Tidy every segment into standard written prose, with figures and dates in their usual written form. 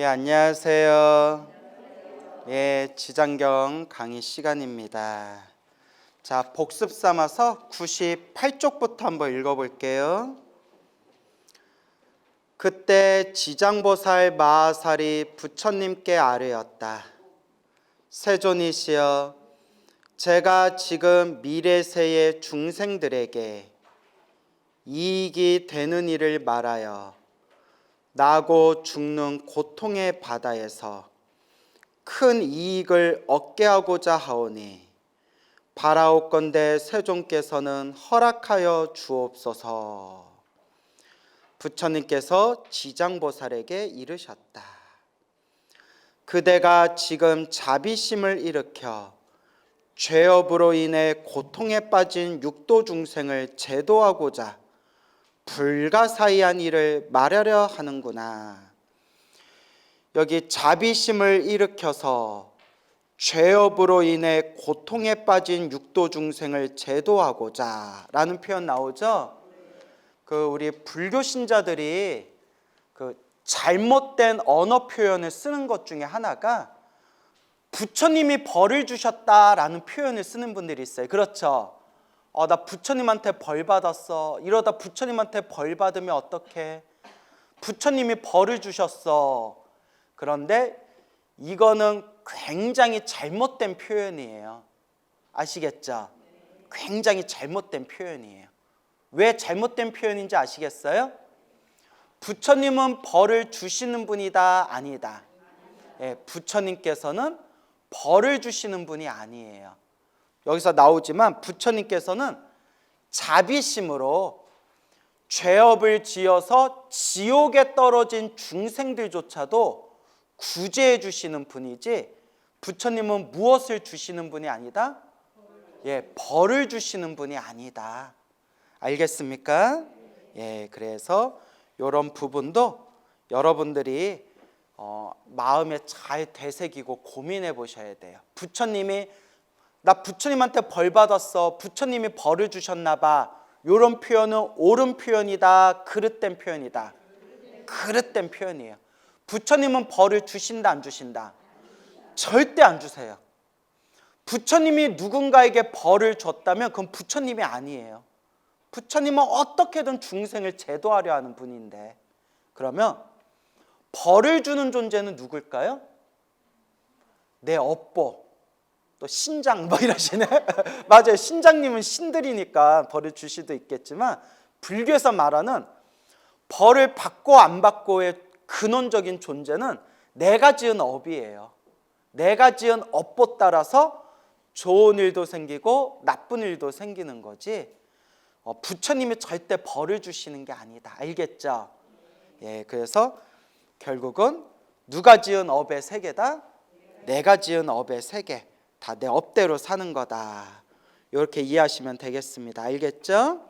예, 안녕하세요. 예, 지장경 강의 시간입니다. 자, 복습 삼아서 98쪽부터 한번 읽어볼게요. 그때 지장보살 마하살이 부처님께 아뢰었다. 세존이시여, 제가 지금 미래세의 중생들에게 이익이 되는 일을 말하여 나고 죽는 고통의 바다에서 큰 이익을 얻게 하고자 하오니 바라옵건대 세존께서는 허락하여 주옵소서. 부처님께서 지장보살에게 이르셨다. 그대가 지금 자비심을 일으켜 죄업으로 인해 고통에 빠진 육도 중생을 제도하고자 불가사의한 일을 말하려 하는구나. 여기 자비심을 일으켜서 죄업으로 인해 고통에 빠진 육도 중생을 제도하고자 라는 표현 나오죠. 우리 불교 신자들이 잘못된 언어 표현을 쓰는 것 중에 하나가 부처님이 벌을 주셨다라는 표현을 쓰는 분들이 있어요. 그렇죠? 나 부처님한테 벌 받았어. 이러다 부처님한테 벌 받으면 어떡해? 부처님이 벌을 주셨어. 그런데 이거는 굉장히 잘못된 표현이에요. 아시겠죠? 굉장히 잘못된 표현이에요. 왜 잘못된 표현인지 아시겠어요? 부처님은 벌을 주시는 분이다, 아니다? 예, 부처님께서는 벌을 주시는 분이 아니에요. 여기서 나오지만 부처님께서는 자비심으로 죄업을 지어서 지옥에 떨어진 중생들조차도 구제해 주시는 분이지, 부처님은 무엇을 주시는 분이 아니다? 예, 벌을 주시는 분이 아니다. 알겠습니까? 예, 그래서 이런 부분도 여러분들이 마음에 잘 되새기고 고민해 보셔야 돼요. 부처님이 나 부처님한테 벌 받았어. 부처님이 벌을 주셨나 봐. 이런 표현은 옳은 표현이다, 그릇된 표현이다? 그릇된 표현이에요. 부처님은 벌을 주신다, 안 주신다? 절대 안 주세요. 부처님이 누군가에게 벌을 줬다면 그건 부처님이 아니에요. 부처님은 어떻게든 중생을 제도하려 하는 분인데, 그러면 벌을 주는 존재는 누굴까요? 내 업보, 또 신장 이러시네. 맞아요. 신장님은 신들이니까 벌을 줄 수도 있겠지만, 불교에서 말하는 벌을 받고 안 받고의 근원적인 존재는 내가 지은 업이에요. 내가 지은 업보 따라서 좋은 일도 생기고 나쁜 일도 생기는 거지, 부처님이 절대 벌을 주시는 게 아니다. 알겠죠? 예, 그래서 결국은 누가 지은 업의 세계다? 내가 지은 업의 세계. 다 내 업대로 사는 거다. 이렇게 이해하시면 되겠습니다. 알겠죠?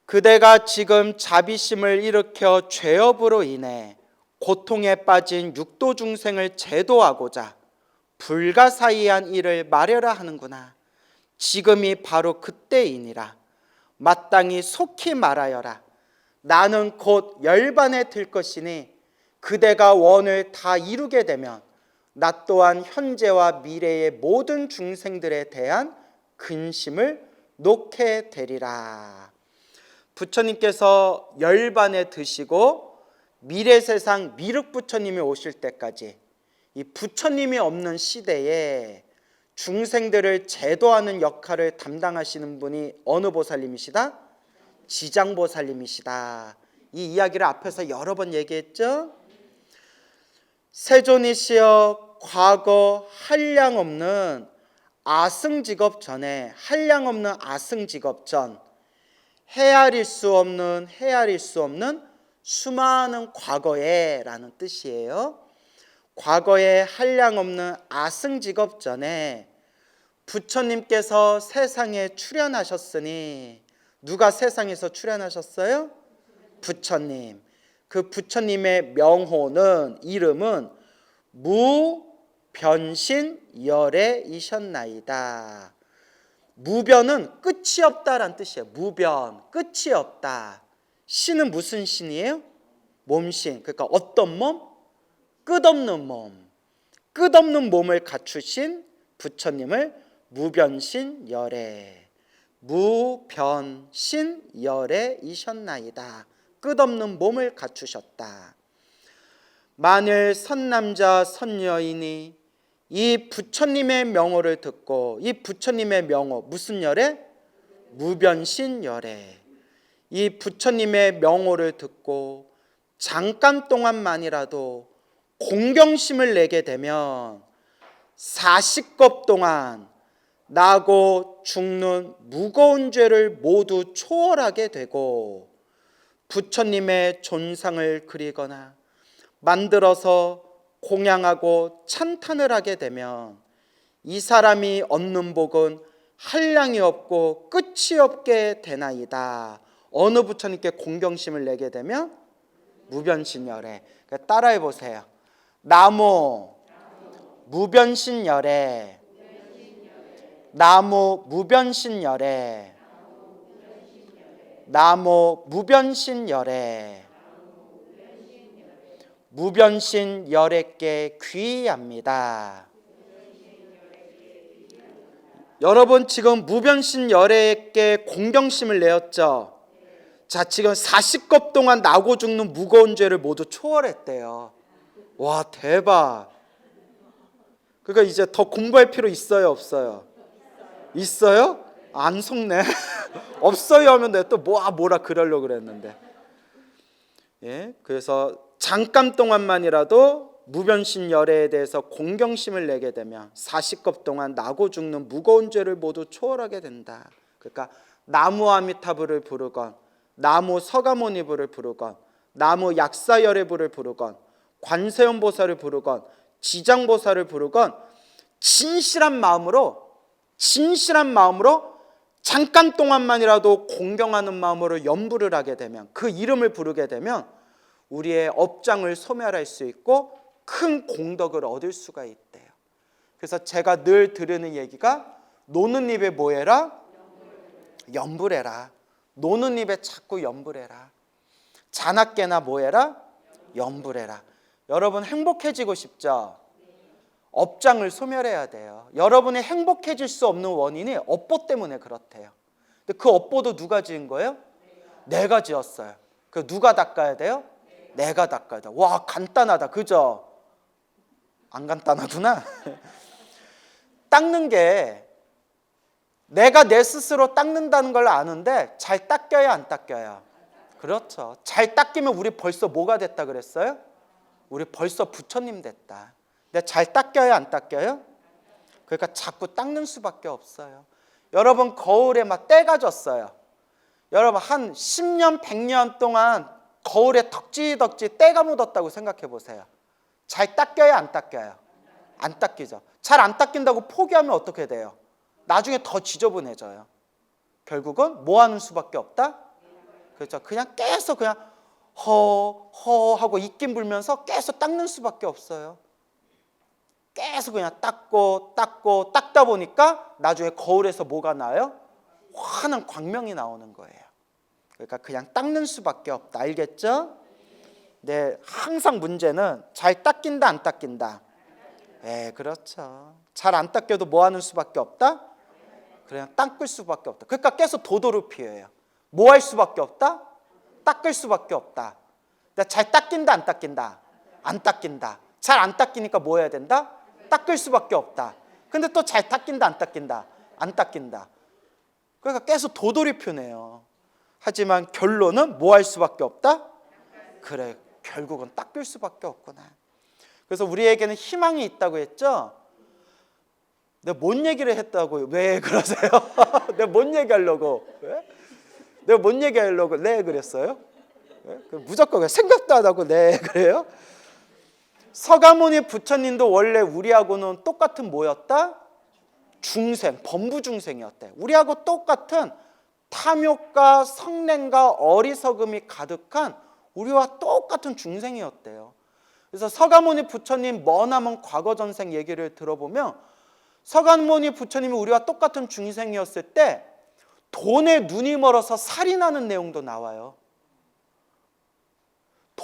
그대가 지금 자비심을 일으켜 죄업으로 인해 고통에 빠진 육도 중생을 제도하고자 불가사의한 일을 말하려 하는구나. 지금이 바로 그때이니라. 마땅히 속히 말하여라. 나는 곧 열반에 들 것이니 그대가 원을 다 이루게 되면 나 또한 현재와 미래의 모든 중생들에 대한 근심을 놓게 되리라. 부처님께서 열반에 드시고 미래 세상 미륵 부처님이 오실 때까지 이 부처님이 없는 시대에 중생들을 제도하는 역할을 담당하시는 분이 어느 보살님이시다? 지장보살님이시다. 이 이야기를 앞에서 여러 번 얘기했죠. 세존이시여, 과거 한량없는 아승직업 전에, 한량없는 아승직업 전, 헤아릴 수 없는 수많은 과거에 라는 뜻이에요. 과거에 한량없는 아승직업 전에 부처님께서 세상에 출현하셨으니, 누가 세상에서 출현하셨어요? 부처님. 그 부처님의 명호는, 이름은 무변신열애이셨나이다. 무변은 끝이 없다라는 뜻이에요. 무변, 끝이 없다. 신은 무슨 신이에요? 몸신, 그러니까 어떤 몸? 끝없는 몸. 끝없는 몸을 갖추신 부처님을 무변신열애, 무변신열애이셨나이다. 끝없는 몸을 갖추셨다. 만일 선남자 선여인이 이 부처님의 명호를 듣고, 이 부처님의 명호 무슨 열애? 무변신열애. 이 부처님의 명호를 듣고 잠깐 동안만이라도 공경심을 내게 되면 40겁 동안 나고 죽는 무거운 죄를 모두 초월하게 되고, 부처님의 존상을 그리거나 만들어서 공양하고 찬탄을 하게 되면 이 사람이 얻는 복은 한량이 없고 끝이 없게 되나이다. 어느 부처님께 공경심을 내게 되면? 무변신열애. 그러니까 따라해 보세요. 나무 무변신열애, 나무 무변신열애, 나무 무변신열애. 무변신열애께 귀의합니다. 여러분 지금 무변신열애께 공경심을 내었죠? 자, 지금 40겁 동안 나고 죽는 무거운 죄를 모두 초월했대요. 와, 대박. 그러니까 이제 더 공부할 필요 있어요, 없어요? 있어요? 안 속네. 없어요 하면 내가 또 뭐라 그러려고 그랬는데. 예, 그래서 잠깐 동안만이라도 무변신열애에 대해서 공경심을 내게 되면 40겁 동안 나고 죽는 무거운 죄를 모두 초월하게 된다. 그러니까 나무 아미타불을 부르건, 나무 서가모니불을 부르건, 나무 약사열애불을 부르건, 관세음보살을 부르건, 지장보살을 부르건, 진실한 마음으로 잠깐 동안만이라도 공경하는 마음으로 염불을 하게 되면, 그 이름을 부르게 되면 우리의 업장을 소멸할 수 있고 큰 공덕을 얻을 수가 있대요. 그래서 제가 늘 들으는 얘기가, 노는 입에 뭐 해라? 염불해라. 노는 입에 자꾸 염불해라. 자나깨나 뭐 해라? 염불해라. 여러분 행복해지고 싶죠? 업장을 소멸해야 돼요. 여러분이 행복해질 수 없는 원인이 업보 때문에 그렇대요. 근데 그 업보도 누가 지은 거예요? 내가 지었어요. 그 누가 닦아야 돼요? 내가 닦아야 돼. 와, 간단하다, 그죠? 안 간단하구나. 닦는 게 내가 내 스스로 닦는다는 걸 아는데 잘 닦여야 안 닦여요? 그렇죠. 잘 닦이면 우리 벌써 뭐가 됐다 그랬어요? 우리 벌써 부처님 됐다. 근데 잘 닦여야 안 닦여요? 그러니까 자꾸 닦는 수밖에 없어요. 여러분 거울에 막 때가 졌어요. 여러분 한 10년 100년 동안 거울에 덕지덕지 때가 묻었다고 생각해 보세요. 잘 닦여야 안 닦여요? 안 닦이죠. 잘 안 닦인다고 포기하면 어떻게 돼요? 나중에 더 지저분해져요. 결국은 뭐 하는 수밖에 없다? 그렇죠. 그냥 계속 그냥 허 하고 입김 불면서 계속 닦는 수밖에 없어요. 계속 그냥 닦다 보니까 나중에 거울에서 뭐가 나요? 환한 광명이 나오는 거예요. 그러니까 그냥 닦는 수밖에 없다. 알겠죠? 네, 항상 문제는 잘 닦인다 안 닦인다. 네, 그렇죠. 잘 안 닦여도 뭐 하는 수밖에 없다? 그냥 닦을 수밖에 없다. 그러니까 계속 도도를 피해요. 뭐 할 수밖에 없다? 닦을 수밖에 없다. 잘 닦인다 안 닦인다? 안 닦인다. 잘 안 닦이니까 뭐 해야 된다? 닦을 수밖에 없다. 근데 또 잘 닦인다 안 닦인다? 안 닦인다. 그러니까 계속 도돌이 표네요. 하지만 결론은 뭐 할 수밖에 없다? 그래, 결국은 닦을 수밖에 없구나. 그래서 우리에게는 희망이 있다고 했죠? 내가 뭔 얘기를 했다고 왜 그러세요? 내가 뭔 얘기하려고? 왜? 내가 뭔 얘기하려고 네 그랬어요? 네? 무조건 그냥 생각도 안 하고 네 그래요? 서가모니 부처님도 원래 우리하고는 똑같은 뭐였다? 중생, 범부중생이었대. 우리하고 똑같은 탐욕과 성냄과 어리석음이 가득한 우리와 똑같은 중생이었대요. 그래서 서가모니 부처님 머나먼 과거 전생 얘기를 들어보면 서가모니 부처님이 우리와 똑같은 중생이었을 때 돈에 눈이 멀어서 살인하는 내용도 나와요.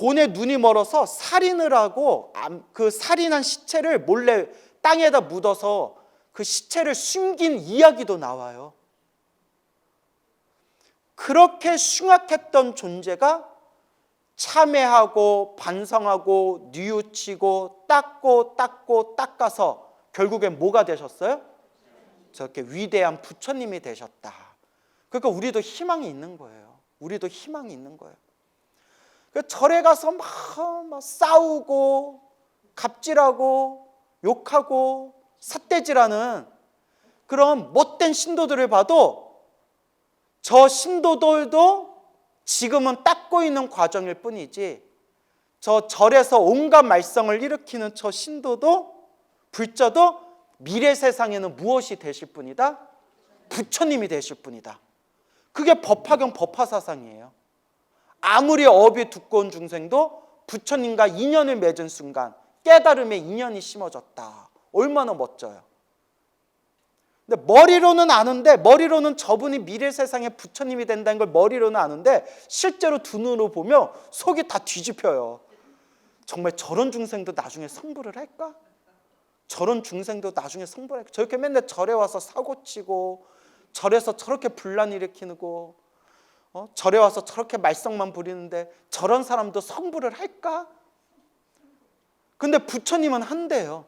돈에 눈이 멀어서 살인을 하고 그 살인한 시체를 몰래 땅에다 묻어서 그 시체를 숨긴 이야기도 나와요. 그렇게 흉악했던 존재가 참회하고 반성하고 뉘우치고 닦고 닦아서 결국엔 뭐가 되셨어요? 저렇게 위대한 부처님이 되셨다. 그러니까 우리도 희망이 있는 거예요. 우리도 희망이 있는 거예요. 절에 가서 막 싸우고 갑질하고 욕하고 삿대질하는 그런 못된 신도들을 봐도 저 신도들도 지금은 닦고 있는 과정일 뿐이지, 저 절에서 온갖 말썽을 일으키는 저 신도도 불자도 미래 세상에는 무엇이 되실 분이다? 부처님이 되실 분이다. 그게 법화경 법화사상이에요. 아무리 업이 두꺼운 중생도 부처님과 인연을 맺은 순간 깨달음의 인연이 심어졌다. 얼마나 멋져요. 근데 머리로는 아는데, 머리로는 저분이 미래 세상에 부처님이 된다는 걸 머리로는 아는데 실제로 두 눈으로 보면 속이 다 뒤집혀요. 정말 저런 중생도 나중에 성불을 할까? 저런 중생도 나중에 성불을 할까? 저렇게 맨날 절에 와서 사고치고 절에서 저렇게 분란 일으키고 절에 와서 저렇게 말썽만 부리는데 저런 사람도 성불을 할까? 근데 부처님은 한대요.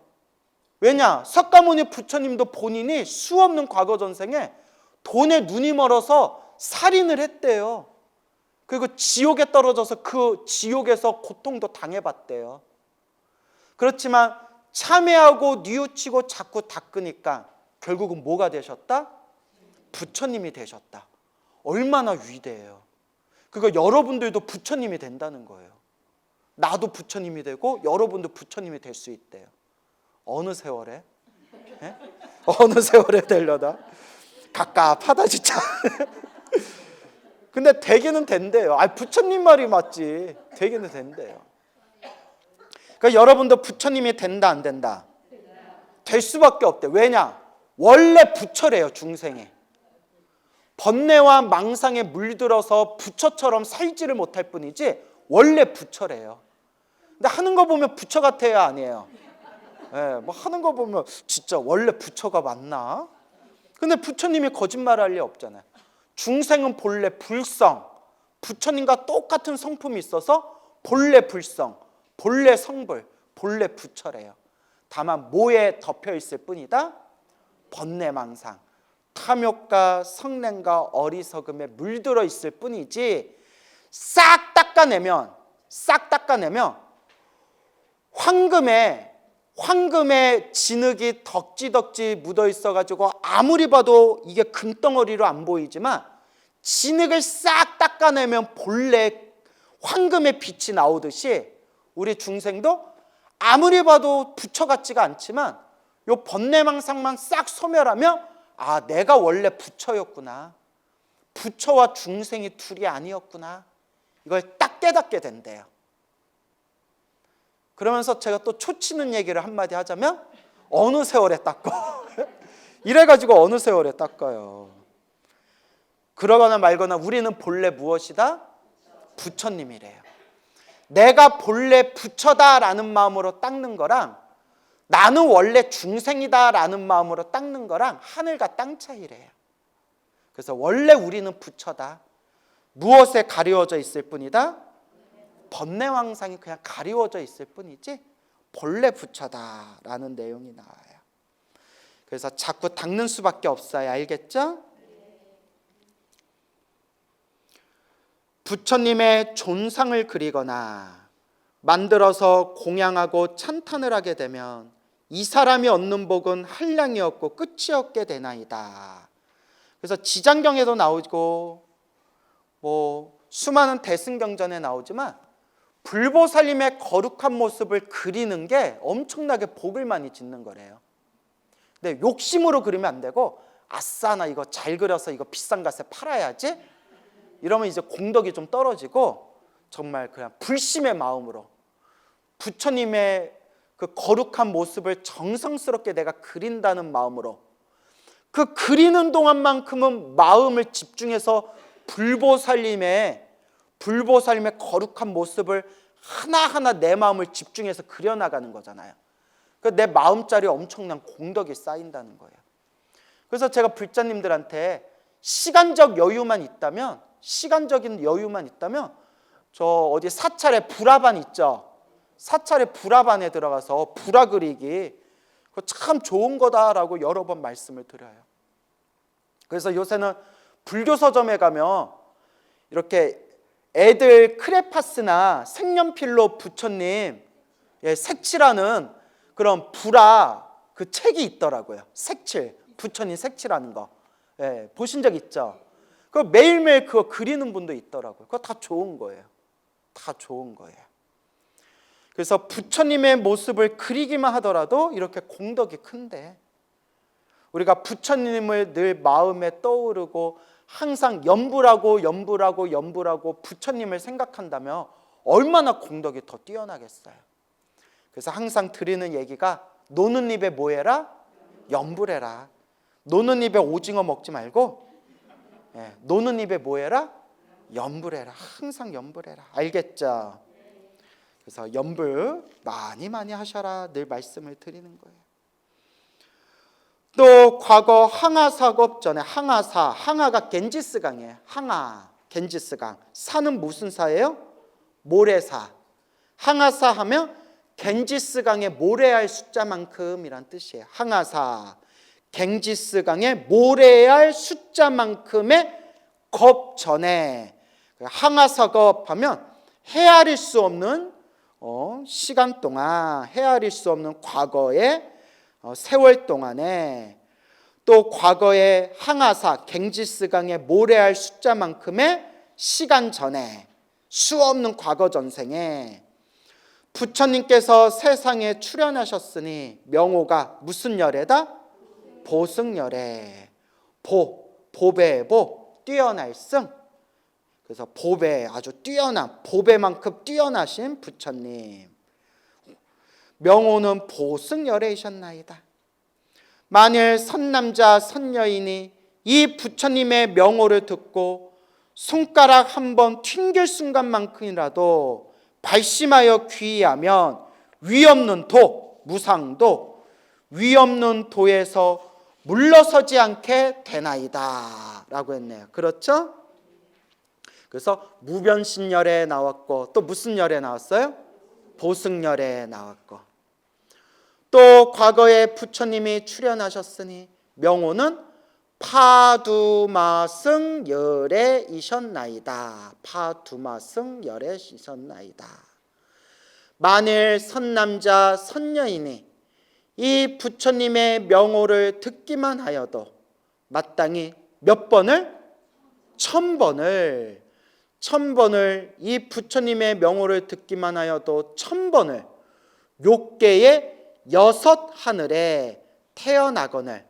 왜냐? 석가모니 부처님도 본인이 수없는 과거 전생에 돈에 눈이 멀어서 살인을 했대요. 그리고 지옥에 떨어져서 그 지옥에서 고통도 당해봤대요. 그렇지만 참회하고 뉘우치고 자꾸 닦으니까 결국은 뭐가 되셨다? 부처님이 되셨다. 얼마나 위대해요. 그러니까 여러분들도 부처님이 된다는 거예요. 나도 부처님이 되고 여러분도 부처님이 될 수 있대요. 어느 세월에? 예? 어느 세월에 되려다? 갑갑하다 진짜. 근데 되기는 된대요. 부처님 말이 맞지. 되기는 된대요. 그러니까 여러분도 부처님이 된다 안 된다? 될 수밖에 없대. 왜냐? 원래 부처래요, 중생에. 번뇌와 망상에 물들어서 부처처럼 살지를 못할 뿐이지 원래 부처래요. 근데 하는 거 보면 부처 같아요, 아니에요? 예, 뭐 하는 거 보면 진짜 원래 부처가 맞나? 근데 부처님이 거짓말할 리 없잖아요. 중생은 본래 불성, 부처님과 똑같은 성품이 있어서 본래 불성, 본래 성불, 본래 부처래요. 다만 뭐에 덮여 있을 뿐이다? 번뇌망상, 탐욕과 성냄과 어리석음에 물들어 있을 뿐이지 싹 닦아내면 황금에 진흙이 덕지덕지 묻어 있어가지고 아무리 봐도 이게 금덩어리로 안 보이지만 진흙을 싹 닦아내면 본래 황금의 빛이 나오듯이 우리 중생도 아무리 봐도 부처 같지가 않지만 요 번뇌망상만 싹 소멸하면 내가 원래 부처였구나. 부처와 중생이 둘이 아니었구나. 이걸 딱 깨닫게 된대요. 그러면서 제가 또 초치는 얘기를 한마디 하자면 어느 세월에 닦아? 이래가지고 어느 세월에 닦아요. 그러거나 말거나 우리는 본래 무엇이다? 부처님이래요. 내가 본래 부처다라는 마음으로 닦는 거랑 나는 원래 중생이다라는 마음으로 닦는 거랑 하늘과 땅 차이래요. 그래서 원래 우리는 부처다. 무엇에 가리워져 있을 뿐이다? 번뇌왕상이 그냥 가리워져 있을 뿐이지 본래 부처다라는 내용이 나와요. 그래서 자꾸 닦는 수밖에 없어요. 알겠죠? 부처님의 존상을 그리거나 만들어서 공양하고 찬탄을 하게 되면 이 사람이 얻는 복은 한량이 없고 끝이 없게 되나이다. 그래서 지장경에도 나오고 수많은 대승경전에 나오지만 불보살님의 거룩한 모습을 그리는 게 엄청나게 복을 많이 짓는 거래요. 근데 욕심으로 그리면 안 되고 아싸 나 이거 잘 그려서 이거 비싼 값에 팔아야지 이러면 이제 공덕이 좀 떨어지고 정말 그냥 불심의 마음으로 부처님의 그 거룩한 모습을 정성스럽게 내가 그린다는 마음으로 그 그리는 동안만큼은 마음을 집중해서 불보살님의 거룩한 모습을 하나하나 내 마음을 집중해서 그려나가는 거잖아요. 내 마음짜리 엄청난 공덕이 쌓인다는 거예요. 그래서 제가 불자님들한테 시간적인 여유만 있다면 저 어디 사찰에 불화반 있죠. 사찰에 불화반에 들어가서 불화 그리기 그거 참 좋은 거다라고 여러 번 말씀을 드려요. 그래서 요새는 불교 서점에 가면 이렇게 애들 크레파스나 색연필로 부처님 색칠하는 그런 불화 그 책이 있더라고요. 색칠, 부처님 색칠하는 거. 보신 적 있죠? 그거 매일매일 그거 그리는 분도 있더라고요. 그거 다 좋은 거예요. 다 좋은 거예요. 그래서 부처님의 모습을 그리기만 하더라도 이렇게 공덕이 큰데, 우리가 부처님을 늘 마음에 떠오르고 항상 염불하고 부처님을 생각한다면 얼마나 공덕이 더 뛰어나겠어요. 그래서 항상 드리는 얘기가 노는 입에 뭐 해라? 염불해라. 노는 입에 오징어 먹지 말고 노는 입에 뭐 해라? 염불해라. 항상 염불해라. 알겠죠? 그래서 염불 많이 하셔라 늘 말씀을 드리는 거예요. 또 과거 항하 사업 전에 항하가 겐지스강이에요. 항하, 겐지스강. 사는 무슨 사예요? 모래사. 항하사 하면 겐지스강의 모래알 숫자만큼이란 뜻이에요. 항하사, 겐지스강의 모래알 숫자만큼의 겁 전에, 항하사겁 하면 헤아릴 수 없는 시간 동안, 헤아릴 수 없는 과거의 세월 동안에, 또 과거의 항하사 갱지스강의 모래알 숫자만큼의 시간 전에, 수 없는 과거 전생에 부처님께서 세상에 출현하셨으니 명호가 무슨 열애다? 보승열애. 보배의 보, 뛰어날 승. 그래서 보배, 아주 뛰어난, 보배만큼 뛰어나신 부처님. 명호는 보승열애이셨나이다. 만일 선남자 선여인이 이 부처님의 명호를 듣고 손가락 한번 튕길 순간만큼이라도 발심하여 귀의하면 위없는 도, 무상도, 위없는 도에서 물러서지 않게 되나이다 라고 했네요. 그렇죠? 그래서 무변신열에 나왔고, 또 무슨 열에 나왔어요? 보승열에 나왔고, 또 과거에 부처님이 출현하셨으니 명호는 파두마승열애이셨나이다. 파두마승열애이셨나이다. 만일 선남자 선여인이 이 부처님의 명호를 듣기만 하여도 마땅히 몇 번을? 1000번을 이 부처님의 명호를 듣기만 하여도 1000번을 욕계의 6 하늘에 태어나거늘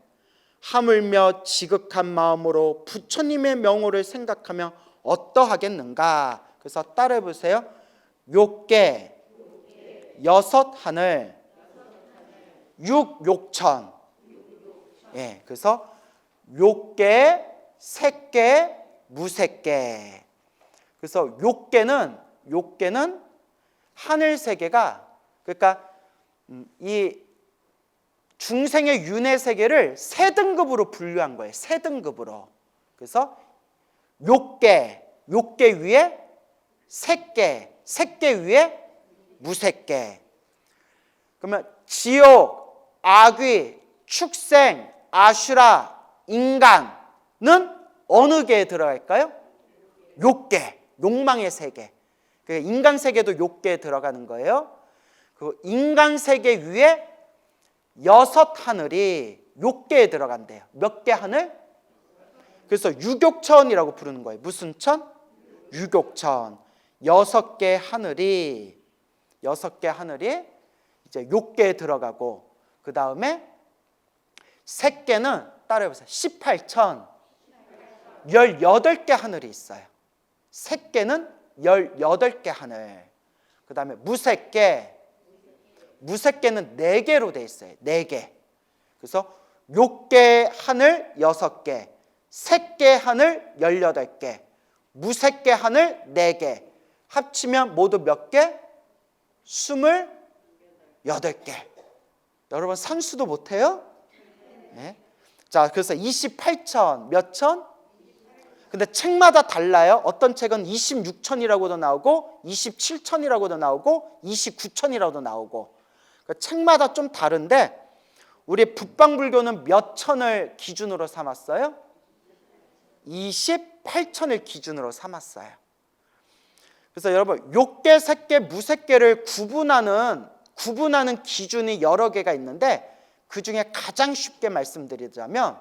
하물며 지극한 마음으로 부처님의 명호를 생각하며 어떠하겠는가. 그래서 따라해 보세요. 욕계 6 하늘 육욕천. 그래서 욕계, 색계, 무색계. 그래서 욕계는 하늘 세계가, 그러니까 이 중생의 윤회 세계를 3등급으로 분류한 거예요. 3등급으로. 그래서 욕계 위에 색계 위에 무색계. 그러면 지옥, 악귀, 축생, 아슈라, 인간은 어느 계에 들어갈까요? 욕계, 욕망의 세계. 인간 세계도 욕계에 들어가는 거예요. 그 인간 세계 위에 6 하늘이 욕계에 들어간대요. 몇 개 하늘? 그래서 유욕천이라고 부르는 거예요. 무슨 천? 유욕천. 6개 하늘이 이제 욕계에 들어가고, 그 다음에 색계는 따라해보세요. 18천. 18개 하늘이 있어요. 색계는 18개 하늘. 그 다음에 무색계는 4개로 돼 있어요. 4개. 그래서 욕계 하늘 6개, 색계 하늘 18개, 무색계 하늘 4개. 합치면 모두 몇 개? 28개. 여러분 산수도 못해요? 네. 자, 그래서 28천 몇 천? 근데 책마다 달라요. 어떤 책은 26천이라고도 나오고 27천이라고도 나오고 29천이라고도 나오고. 그러니까 책마다 좀 다른데 우리 북방불교는 몇 천을 기준으로 삼았어요? 28천을 기준으로 삼았어요. 그래서 여러분 욕계, 색계, 무색계를 구분하는 기준이 여러 개가 있는데 그 중에 가장 쉽게 말씀드리자면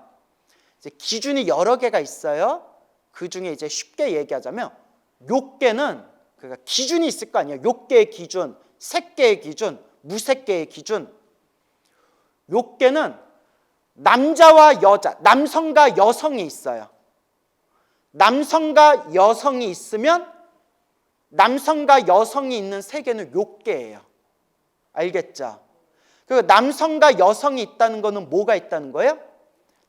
이제 기준이 여러 개가 있어요. 그 중에 이제 쉽게 얘기하자면 욕계는 그러니까 기준이 있을 거 아니에요. 욕계의 기준, 색계의 기준, 무색계의 기준. 욕계는 남자와 여자, 남성과 여성이 있어요. 남성과 여성이 있으면 남성과 여성이 있는 세계는 욕계예요. 알겠죠? 그리고 남성과 여성이 있다는 것은 뭐가 있다는 거예요?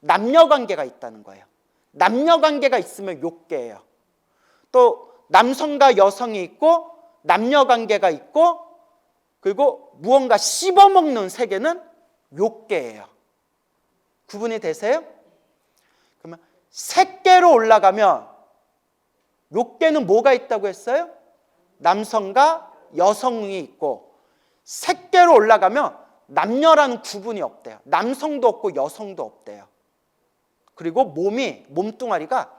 남녀관계가 있다는 거예요. 남녀관계가 있으면 욕계예요. 또 남성과 여성이 있고 남녀관계가 있고 그리고 무언가 씹어먹는 세계는 욕계예요. 구분이 되세요? 그러면 색계로 올라가면 욕계는 뭐가 있다고 했어요? 남성과 여성이 있고 색계로 올라가면 남녀라는 구분이 없대요. 남성도 없고 여성도 없대요. 그리고 몸뚱아리가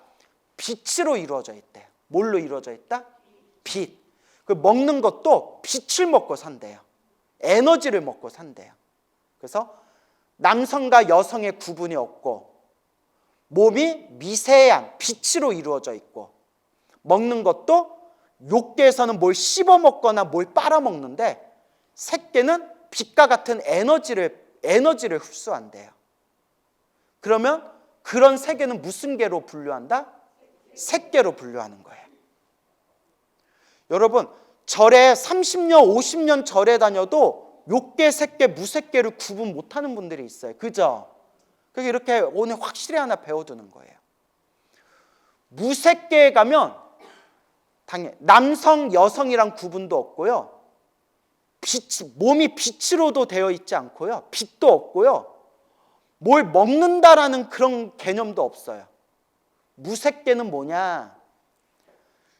빛으로 이루어져 있대요. 뭘로 이루어져 있다? 빛. 그 먹는 것도 빛을 먹고 산대요. 에너지를 먹고 산대요. 그래서 남성과 여성의 구분이 없고 몸이 미세한 빛으로 이루어져 있고 먹는 것도 욕계에서는 뭘 씹어 먹거나 뭘 빨아 먹는데 색계는 빛과 같은 에너지를 흡수한대요. 그러면 그런 세계는 무슨 계로 분류한다? 색계로 분류하는 거예요. 여러분 절에 30년 50년 절에 다녀도 욕계, 색계, 무색계를 구분 못하는 분들이 있어요. 그죠? 그게 이렇게 오늘 확실히 하나 배워두는 거예요. 무색계에 가면 당연히 남성, 여성이랑 구분도 없고요. 몸이 빛으로도 되어 있지 않고요. 빛도 없고요. 뭘 먹는다라는 그런 개념도 없어요. 무색계는 뭐냐?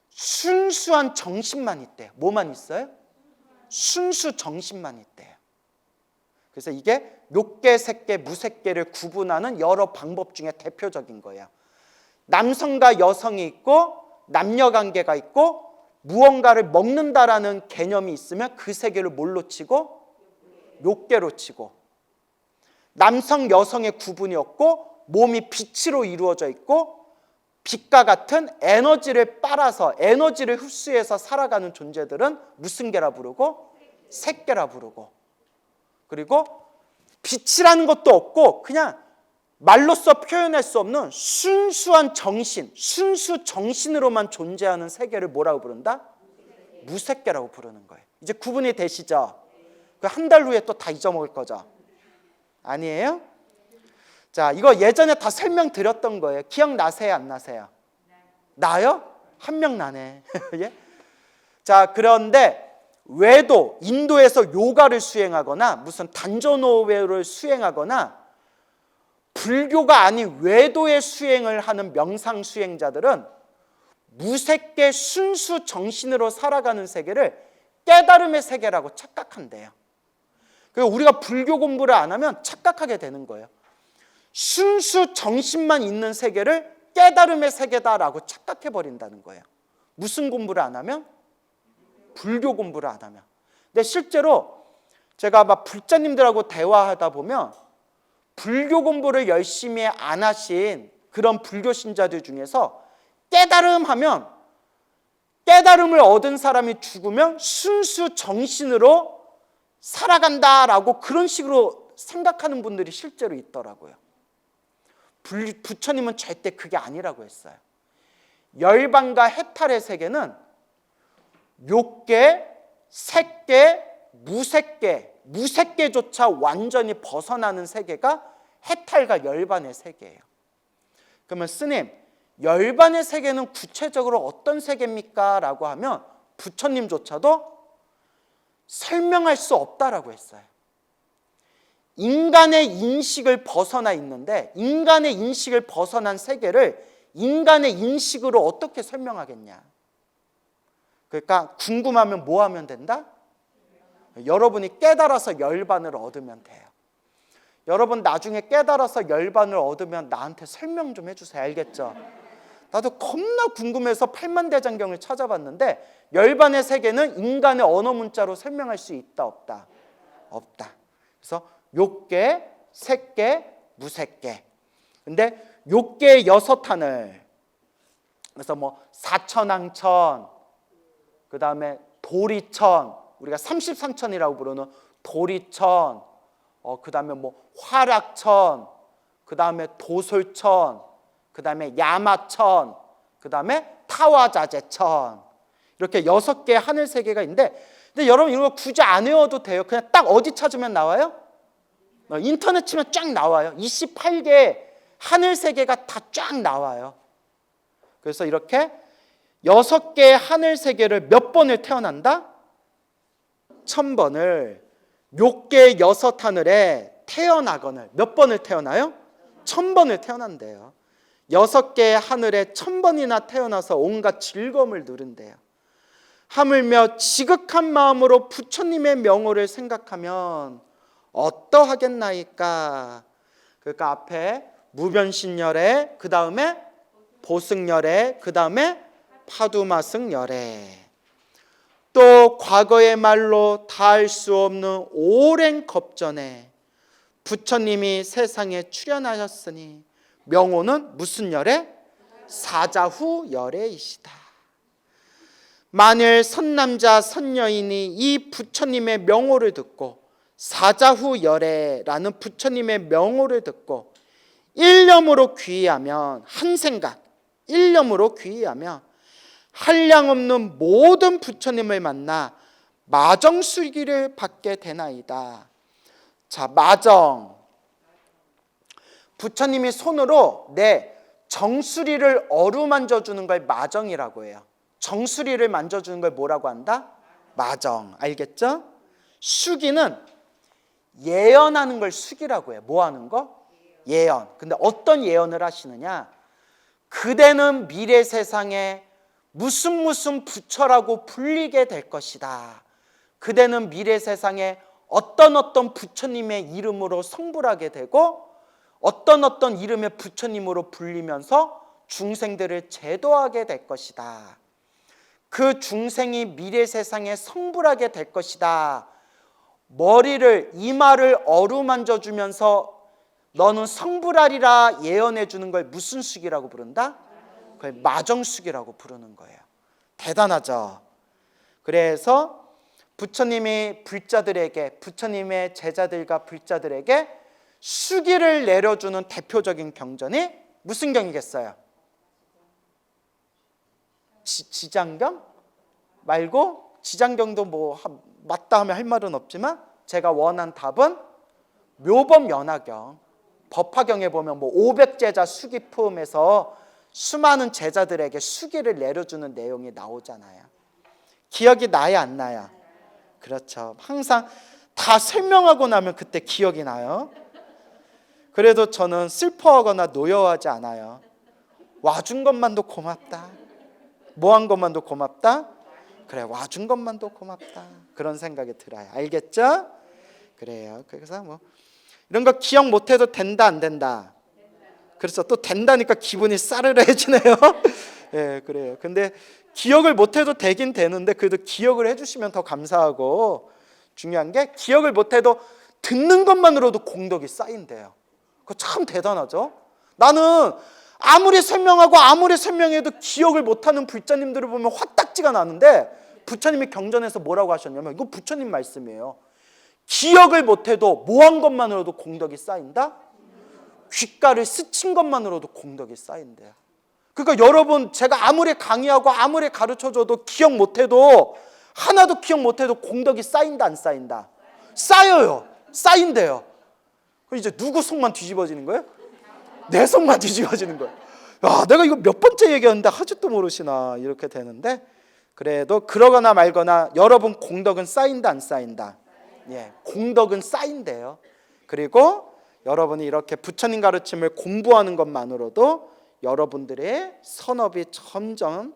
순수한 정신만 있대요. 뭐만 있어요? 순수 정신만 있대요. 그래서 이게 욕계, 색계, 무색계를 구분하는 여러 방법 중에 대표적인 거예요. 남성과 여성이 있고 남녀관계가 있고 무언가를 먹는다라는 개념이 있으면 그 세계를 뭘로 치고? 욕계로 치고 남성, 여성의 구분이 없고 몸이 빛으로 이루어져 있고 빛과 같은 에너지를 빨아서 에너지를 흡수해서 살아가는 존재들은 무슨 계라 부르고? 색계라 부르고 그리고 빛이라는 것도 없고 그냥 말로써 표현할 수 없는 순수한 정신, 순수 정신으로만 존재하는 세계를 뭐라고 부른다? 무색계라고 부르는 거예요. 이제 구분이 되시죠? 그 한 달 후에 또 다 잊어먹을 거죠? 아니에요? 자, 이거 예전에 다 설명드렸던 거예요. 기억나세요? 안 나세요? 나요? 한 명 나네. 예? 자, 그런데 외도, 인도에서 요가를 수행하거나 무슨 단전호회를 수행하거나 불교가 아닌 외도의 수행을 하는 명상 수행자들은 무색계 순수 정신으로 살아가는 세계를 깨달음의 세계라고 착각한대요. 그리고 우리가 불교 공부를 안 하면 착각하게 되는 거예요. 순수 정신만 있는 세계를 깨달음의 세계다라고 착각해 버린다는 거예요. 무슨 공부를 안 하면? 불교 공부를 안 하면. 근데 실제로 제가 막 불자님들하고 대화하다 보면 불교 공부를 열심히 안 하신 그런 불교 신자들 중에서 깨달음하면 깨달음을 얻은 사람이 죽으면 순수 정신으로 살아간다라고 그런 식으로 생각하는 분들이 실제로 있더라고요. 부처님은 절대 그게 아니라고 했어요. 열반과 해탈의 세계는 욕계, 색계, 무색계조차 완전히 벗어나는 세계가 해탈과 열반의 세계예요. 그러면 스님, 열반의 세계는 구체적으로 어떤 세계입니까? 라고 하면 부처님조차도 설명할 수 없다라고 했어요. 인간의 인식을 벗어나 있는데 인간의 인식을 벗어난 세계를 인간의 인식으로 어떻게 설명하겠냐. 그러니까 궁금하면 뭐 하면 된다? 여러분이 깨달아서 열반을 얻으면 돼요. 여러분 나중에 깨달아서 열반을 얻으면 나한테 설명 좀 해주세요. 알겠죠? 나도 겁나 궁금해서 팔만대장경을 찾아봤는데 열반의 세계는 인간의 언어 문자로 설명할 수 있다 없다? 없다. 그래서 욕계, 색계, 무색계. 근데 욕계의 6하늘. 그래서 뭐 사천왕천, 그 다음에 도리천, 우리가 33천이라고 부르는 도리천, 그 다음에 뭐 화락천, 그 다음에 도솔천, 그 다음에 야마천, 그 다음에 타와자재천. 이렇게 6개의 하늘 세계가 있는데, 근데 여러분 이런 거 굳이 안 외워도 돼요. 그냥 딱 어디 찾으면 나와요? 인터넷 치면 쫙 나와요. 28개의 하늘 세계가 다 쫙 나와요. 그래서 이렇게 6개의 하늘 세계를 몇 번을 태어난다? 1000번을 욕계의 6하늘에 태어나거늘 몇 번을 태어나요? 1000번을 태어난대요. 6개의 하늘에 1000번이나 태어나서 온갖 즐거움을 누른대요. 하물며 지극한 마음으로 부처님의 명호를 생각하면 어떠하겠나이까. 그러니까 앞에 무변신열애, 그 다음에 보승열애, 그 다음에 파두마승열애. 또 과거의 말로 다할 수 없는 오랜 겁전에 부처님이 세상에 출현하셨으니 명호는 무슨 열애? 사자후 열애이시다. 만일 선남자 선여인이 이 부처님의 명호를 듣고 사자후 열애라는 부처님의 명호를 듣고 일념으로 귀의하면, 한 생각 일념으로 귀의하면 한량없는 모든 부처님을 만나 마정수기를 받게 되나이다. 자, 마정. 부처님이 손으로 내 정수리를 어루만져 주는 걸 마정이라고 해요. 정수리를 만져주는 걸 뭐라고 한다? 마정. 알겠죠? 수기는 예언하는 걸 수기라고 해요. 뭐 하는 거? 예언. 근데 어떤 예언을 하시느냐? 그대는 미래 세상에 무슨 부처라고 불리게 될 것이다. 그대는 미래 세상에 어떤 부처님의 이름으로 성불하게 되고 어떤 이름의 부처님으로 불리면서 중생들을 제도하게 될 것이다. 그 중생이 미래 세상에 성불하게 될 것이다. 머리를, 이마를 어루만져 주면서 너는 성불하리라 예언해 주는 걸 무슨 수기라고 부른다? 그걸 마정수기라고 부르는 거예요. 대단하죠? 그래서 부처님이 불자들에게, 부처님의 제자들과 불자들에게 수기를 내려주는 대표적인 경전이 무슨 경이겠어요? 지장경? 말고 지장경도 뭐 맞다 하면 할 말은 없지만 제가 원한 답은 묘법연화경. 법화경에 보면 뭐 500제자 수기품에서 수많은 제자들에게 수기를 내려주는 내용이 나오잖아요. 기억이 나야 안 나야? 그렇죠. 항상 다 설명하고 나면 그때 기억이 나요. 그래도 저는 슬퍼하거나 노여워하지 않아요. 와준 것만도 고맙다. 뭐 한 것만도 고맙다? 그래, 와준 것만도 고맙다. 그런 생각이 들어요. 알겠죠? 그래요. 그래서 뭐 이런 거 기억 못해도 된다 안 된다? 그래서 또 된다니까 기분이 싸르르해지네요. 예, 그래요. 근데 기억을 못해도 되긴 되는데 그래도 기억을 해주시면 더 감사하고, 중요한 게 기억을 못해도 듣는 것만으로도 공덕이 쌓인대요. 그거 참 대단하죠? 나는 아무리 설명하고 아무리 설명해도 기억을 못하는 불자님들을 보면 화딱지가 나는데 부처님이 경전에서 뭐라고 하셨냐면, 이거 부처님 말씀이에요. 기억을 못해도 뭐 한 것만으로도 공덕이 쌓인다? 귓가를 스친 것만으로도 공덕이 쌓인대요. 그러니까 여러분, 제가 아무리 강의하고 아무리 가르쳐줘도 기억 못해도, 하나도 기억 못해도 공덕이 쌓인다 안 쌓인다? 쌓여요. 쌓인대요. 그럼 이제 누구 속만 뒤집어지는 거예요? 내 속만 뒤집어지는 거예요. 야, 내가 이거 몇 번째 얘기했는데 아직도 모르시나, 이렇게 되는데, 그래도 그러거나 말거나 여러분 공덕은 쌓인다 안 쌓인다? 예, 공덕은 쌓인대요. 그리고 여러분이 이렇게 부처님 가르침을 공부하는 것만으로도 여러분들의 선업이 점점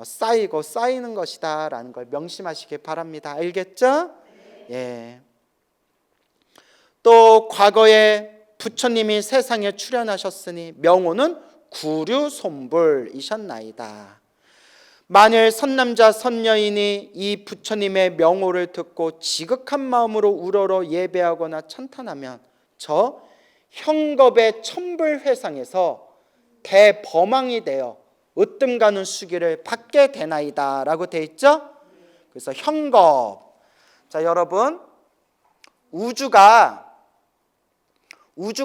쌓이고 쌓이는 것이다 라는 걸 명심하시기 바랍니다. 알겠죠? 예. 또 과거에 부처님이 세상에 출현하셨으니 명호는 구류손불이셨나이다. 만일 선남자 선여인이 이 부처님의 명호를 듣고 지극한 마음으로 우러러 예배하거나 찬탄하면 저 형겁의 천불회상에서 대범왕이 되어 으뜸 가는 수기를 받게 되나이다 라고 되어 있죠. 그래서 형겁. 자, 여러분, 우주가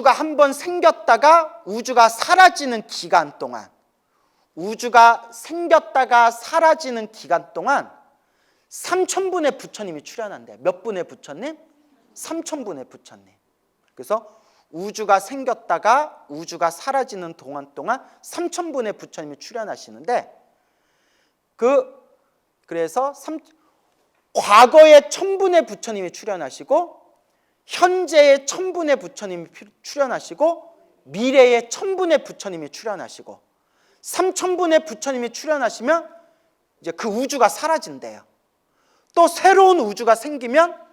한번 생겼다가 우주가 사라지는 기간 동안, 우주가 생겼다가 사라지는 기간 동안 3,000분의 부처님이 출현한대요. 몇 분의 부처님? 3,000분의 부처님. 그래서 우주가 생겼다가 우주가 사라지는 동안 3,000분의 부처님이 출현하시는데, 그래서 과거에 1,000분의 부처님이 출현하시고, 현재에 1,000분의 부처님이 출현하시고, 미래에 1,000분의 부처님이 출현하시고, 3,000분의 부처님이 출현하시면 이제 그 우주가 사라진대요. 또 새로운 우주가 생기면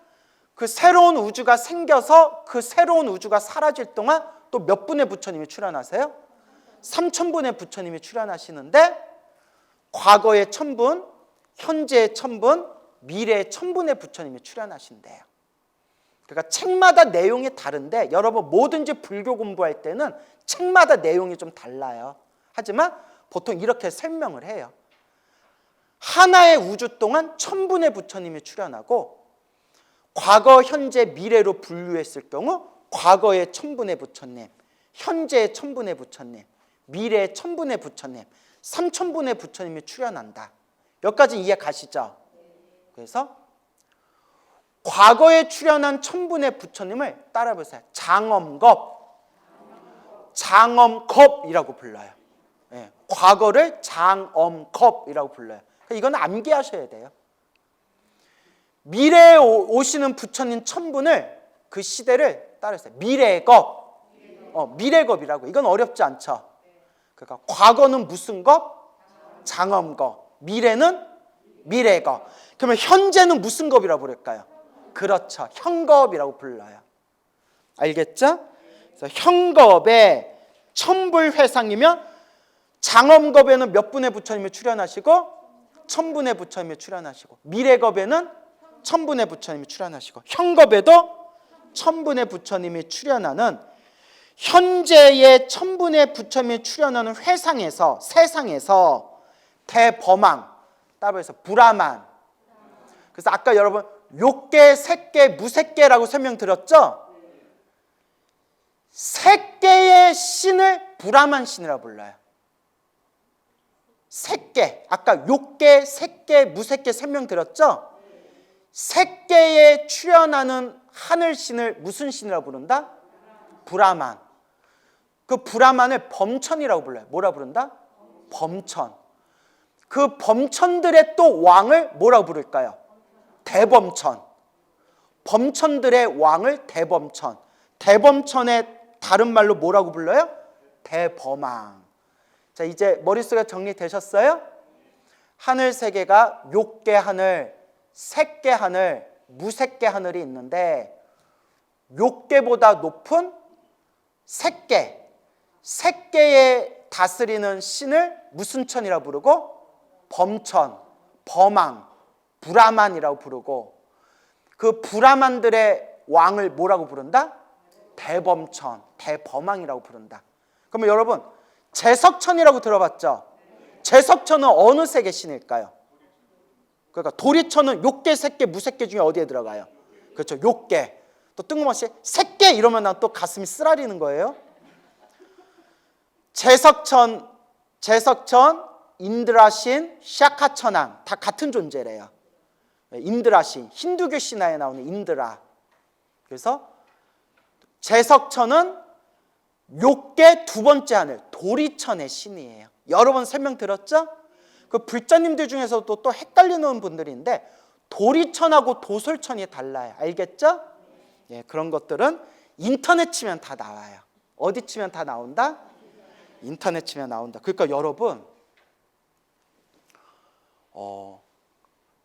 그 새로운 우주가 생겨서 그 새로운 우주가 사라질 동안 또 몇 분의 부처님이 출현하세요? 3,000분의 부처님이 출현하시는데, 과거에 1,000분, 현재에 1,000분, 미래에 1,000분의 부처님이 출현하신대요. 그러니까 책마다 내용이 다른데, 여러분 뭐든지 불교 공부할 때는 책마다 내용이 좀 달라요. 하지만 보통 이렇게 설명을 해요. 하나의 우주 동안 1,000분의 부처님이 출현하고, 과거, 현재, 미래로 분류했을 경우 과거의 1,000분의 부처님, 현재의 1,000분의 부처님, 미래의 1,000분의 부처님, 3,000분의 부처님이 출현한다. 여기까지 이해 가시죠? 그래서 과거에 출현한 1,000분의 부처님을 따라 보세요. 장엄겁이라고 불러요. 예, 과거를 장엄겁이라고 불러요. 이건 암기하셔야 돼요. 미래에 오시는 부처님 1,000분을, 그 시대를 따라했어요. 미래겁이라고. 이건 어렵지 않죠. 그러니까 과거는 무슨 겁? 장엄겁. 미래는 미래겁. 그러면 현재는 무슨 겁이라고 부를까요? 그렇죠. 형겁이라고 불러요. 알겠죠? 그래서 형겁의 천불회상이면, 장엄겁에는 몇 분의 부처님이 출현하시고 1,000분의 부처님이 출현하시고, 미래겁에는 1,000분의 부처님이 출현하시고, 형겁에도 1,000분의 부처님이 출현하는, 현재의 1,000분의 부처님이 출현하는 회상에서, 세상에서 대범왕, 따로 해서 브라만. 그래서 아까 여러분 욕계, 색계, 무색계라고 설명드렸죠? 색계의 신을 브라만 신이라고 불러요. 색계, 아까 욕계, 색계, 무색계 설명드렸죠? 색계에 출현하는 하늘신을 무슨 신이라고 부른다? 브라만. 그 브라만을 범천이라고 불러요. 뭐라 부른다? 범천. 그 범천들의 또 왕을 뭐라고 부를까요? 대범천. 범천들의 왕을 대범천. 대범천의 다른 말로 뭐라고 불러요? 대범왕. 자, 이제 머릿속에 정리되셨어요? 하늘 세 개가 욕계 하늘, 색계 하늘, 무색계 하늘이 있는데, 욕계보다 높은 색계, 색계에 다스리는 신을 무슨 천이라고 부르고? 범천, 범왕, 브라만이라고 부르고, 그 브라만들의 왕을 뭐라고 부른다? 대범천, 대범왕이라고 부른다. 그러면 여러분, 제석천이라고 들어봤죠? 제석천은 어느 색의 신일까요? 그러니까 도리천은 욕계, 색계, 무색계 중에 어디에 들어가요? 그렇죠, 욕계. 또 뜬금없이 색계 이러면 난 또 가슴이 쓰라리는 거예요. 제석천, 인드라신, 샤카천왕 다 같은 존재래요. 인드라신, 힌두교 신화에 나오는 인드라. 그래서 제석천은 욕계 두 번째 하늘, 도리천의 신이에요. 여러 번 설명 들었죠? 그 불자님들 중에서도 또 헷갈리는 분들인데 도리천하고 도솔천이 달라요. 알겠죠? 예, 그런 것들은 인터넷 치면 다 나와요. 어디 치면 다 나온다? 인터넷 치면 나온다. 그러니까 여러분,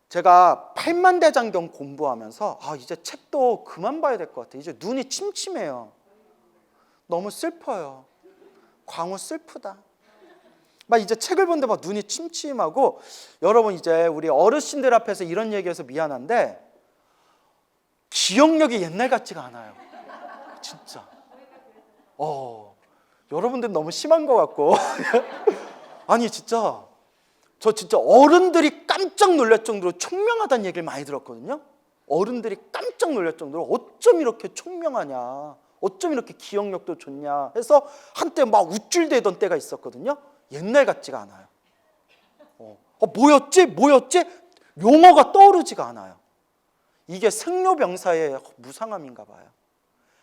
제가 팔만대장경 공부하면서 이제 책도 그만 봐야 될 것 같아요. 이제 눈이 침침해요. 너무 슬퍼요. 광우 슬프다. 막 이제 책을 보는데 막 눈이 침침하고, 여러분 이제 우리 어르신들 앞에서 이런 얘기해서 미안한데 기억력이 옛날 같지가 않아요. 진짜. 여러분들 너무 심한 것 같고 아니 진짜 저 진짜 어른들이 깜짝 놀랄 정도로 총명하다는 얘기를 많이 들었거든요. 어른들이 깜짝 놀랄 정도로 어쩜 이렇게 총명하냐, 어쩜 이렇게 기억력도 좋냐 해서 한때 막 우쭐대던 때가 있었거든요. 옛날 같지가 않아요. 뭐였지? 용어가 떠오르지가 않아요. 이게 생로병사의 무상함인가 봐요.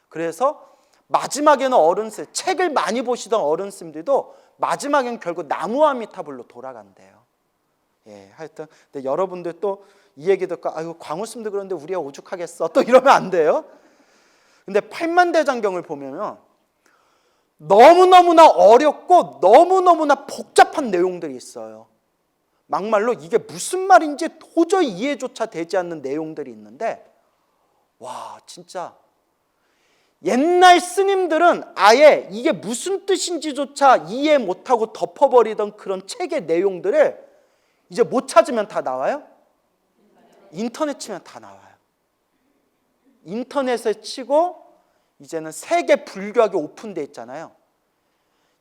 그래서 마지막에는 어른들, 책을 많이 보시던 어른들도 마지막엔 결국 나무아미타불로 돌아간대요. 예, 하여튼 근데 여러분들 또 이 얘기 듣고 아유 광우스님도 그런데 우리가 오죽하겠어 또 이러면 안 돼요. 근데 팔만대장경을 보면 너무너무나 어렵고 너무너무나 복잡한 내용들이 있어요. 막말로 이게 무슨 말인지 도저히 이해조차 되지 않는 내용들이 있는데, 와 진짜 옛날 스님들은 아예 이게 무슨 뜻인지조차 이해 못하고 덮어버리던 그런 책의 내용들을 이제 못 찾으면 다 나와요? 인터넷 치면 다 나와요. 인터넷에 치고 이제는 세계 불교학이 오픈되어 있잖아요.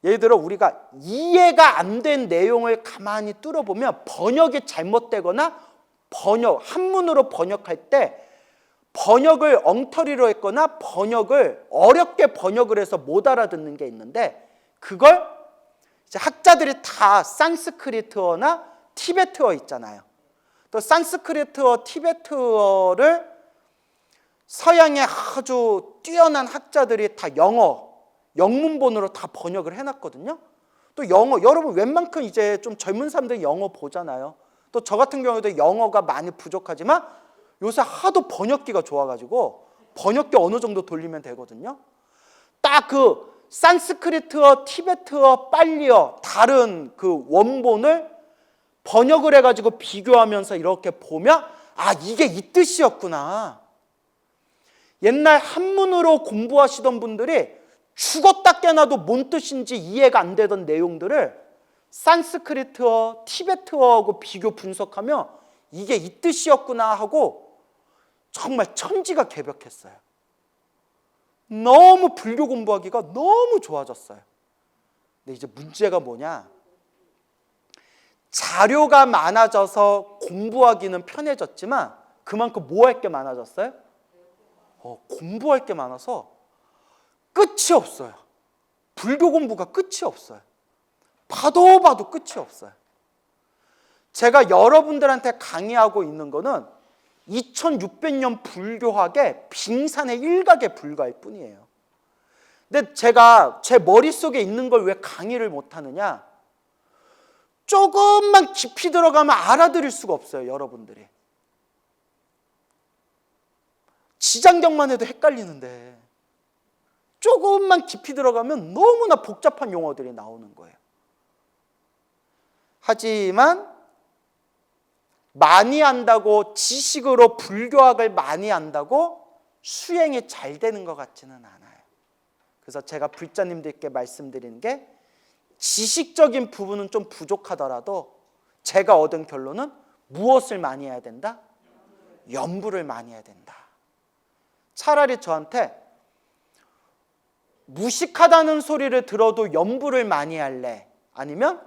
예를 들어 우리가 이해가 안 된 내용을 가만히 뚫어보면 번역이 잘못되거나 한문으로 번역할 때 번역을 엉터리로 했거나 번역을 어렵게 번역을 해서 못 알아듣는 게 있는데, 그걸 이제 학자들이 다 산스크리트어나 티베트어 있잖아요. 또 산스크리트어, 티베트어를 서양의 아주 뛰어난 학자들이 다 영문본으로 다 번역을 해놨거든요. 또 영어, 여러분 웬만큼 이제 좀 젊은 사람들이 영어 보잖아요. 또 저 같은 경우도 영어가 많이 부족하지만 요새 하도 번역기가 좋아가지고 번역기 어느 정도 돌리면 되거든요. 딱 그 산스크리트어, 티베트어, 빨리어 다른 그 원본을 번역을 해가지고 비교하면서 이렇게 보면 이게 이 뜻이었구나. 옛날 한문으로 공부하시던 분들이 죽었다 깨나도 뭔 뜻인지 이해가 안 되던 내용들을 산스크리트어, 티베트어하고 비교 분석하면 이게 이 뜻이었구나 하고 정말 천지가 개벽했어요. 너무 불교 공부하기가 너무 좋아졌어요. 근데 이제 문제가 뭐냐? 자료가 많아져서 공부하기는 편해졌지만 그만큼 뭐 할 게 많아졌어요? 공부할 게 많아서 끝이 없어요. 불교 공부가 끝이 없어요. 봐도 끝이 없어요. 제가 여러분들한테 강의하고 있는 거는 2600년 불교학의 빙산의 일각에 불과할 뿐이에요. 근데 제가 제 머릿속에 있는 걸 왜 강의를 못하느냐? 조금만 깊이 들어가면 알아들을 수가 없어요, 여러분들이. 지장경만 해도 헷갈리는데 조금만 깊이 들어가면 너무나 복잡한 용어들이 나오는 거예요. 하지만 많이 안다고, 지식으로 불교학을 많이 안다고 수행이 잘 되는 것 같지는 않아요. 그래서 제가 불자님들께 말씀드리는 게, 지식적인 부분은 좀 부족하더라도 제가 얻은 결론은 무엇을 많이 해야 된다? 연부를 많이 해야 된다. 차라리 저한테 무식하다는 소리를 들어도 연부를 많이 할래? 아니면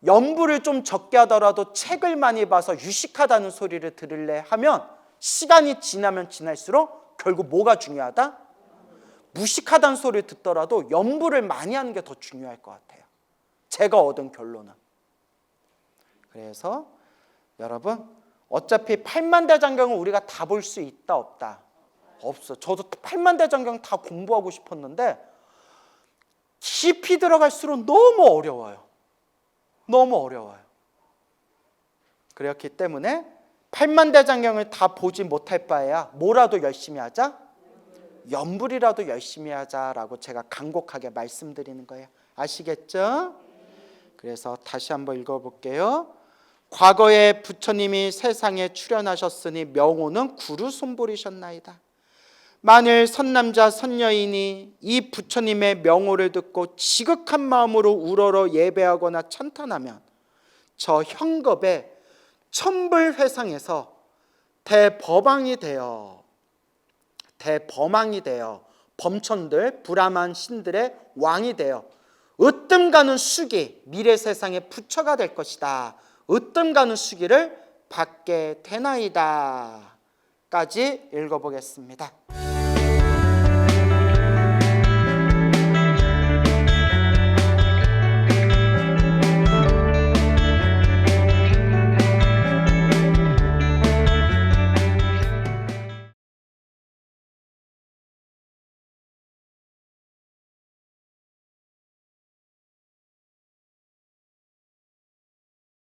연부를 좀 적게 하더라도 책을 많이 봐서 유식하다는 소리를 들을래? 하면 시간이 지나면 지날수록 결국 뭐가 중요하다? 무식하다는 소리를 듣더라도 연부를 많이 하는 게 더 중요할 것 같아요. 제가 얻은 결론은. 그래서 여러분, 어차피 팔만대장경은 우리가 다 볼 수 있다 없다? 없어. 저도 팔만대장경 다 공부하고 싶었는데 깊이 들어갈수록 너무 어려워요. 너무 어려워요. 그렇기 때문에 팔만대장경을 다 보지 못할 바에야 뭐라도 열심히 하자? 염불이라도 열심히 하자라고 제가 간곡하게 말씀드리는 거예요. 아시겠죠? 그래서 다시 한번 읽어볼게요. 과거에 부처님이 세상에 출현하셨으니 명호는 구루 손보리셨나이다. 만일 선남자 선여인이 이 부처님의 명호를 듣고 지극한 마음으로 우러러 예배하거나 찬탄하면 저 현겁에 천불회상에서 대범왕이 되어 범천들 불암한 신들의 왕이 되어 으뜸 가는 수기, 미래 세상의 부처가 될 것이다. 으뜸 가는 수기를 받게 되나이다 까지 읽어보겠습니다.